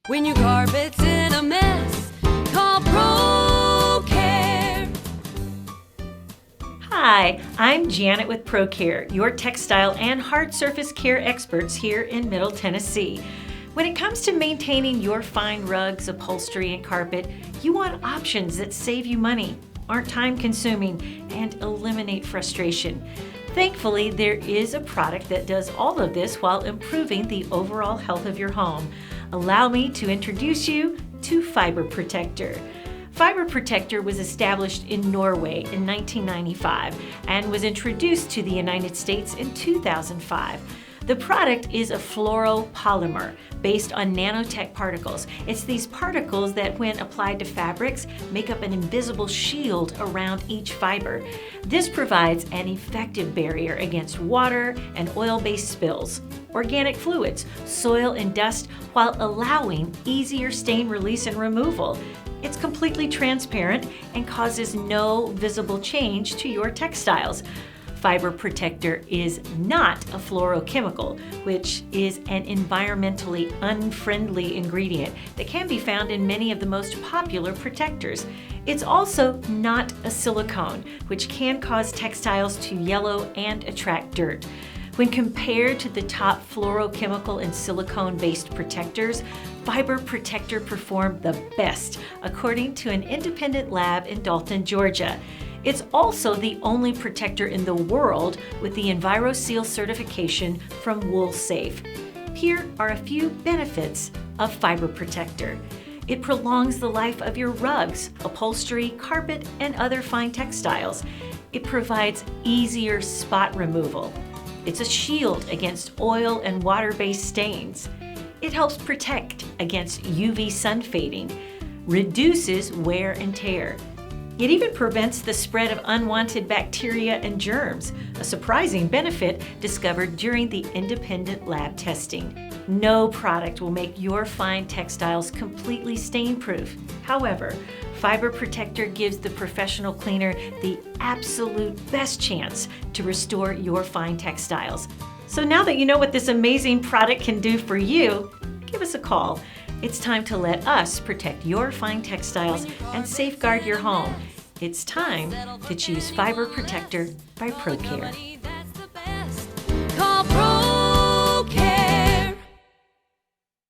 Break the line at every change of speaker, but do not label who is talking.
When your carpet's in a mess, call ProCare.
Hi, I'm Janet with ProCare, your textile and hard surface care experts here in Middle Tennessee. When it comes to maintaining your fine rugs, upholstery, and carpet, you want options that save you money, aren't time-consuming, and eliminate frustration. Thankfully, there is a product that does all of this while improving the overall health of your home. Allow me to introduce you to Fiber Protector. Fiber Protector was established in Norway in 1995 and was introduced to the United States in 2005. The product is a fluoropolymer based on nanotech particles. It's these particles that, when applied to fabrics, make up an invisible shield around each fiber. This provides an effective barrier against water and oil-based spills, organic fluids, soil, and dust, while allowing easier stain release and removal. It's completely transparent and causes no visible change to your textiles. Fiber Protector is not a fluorochemical, which is an environmentally unfriendly ingredient that can be found in many of the most popular protectors. It's also not a silicone, which can cause textiles to yellow and attract dirt. When compared to the top fluorochemical and silicone-based protectors, Fiber Protector performed the best, according to an independent lab in Dalton, Georgia. It's also the only protector in the world with the EnviroSeal certification from WoolSafe. Here are a few benefits of Fiber Protector. It prolongs the life of your rugs, upholstery, carpet, and other fine textiles. It provides easier spot removal. It's a shield against oil and water-based stains. It helps protect against UV sun fading, reduces wear and tear. It even prevents the spread of unwanted bacteria and germs, a surprising benefit discovered during the independent lab testing. No product will make your fine textiles completely stain-proof. However, Fiber Protector gives the professional cleaner the absolute best chance to restore your fine textiles. So now that you know what this amazing product can do for you, give us a call. It's time to let us protect your fine textiles and safeguard your home. It's time to choose Fiber Protector by ProCare.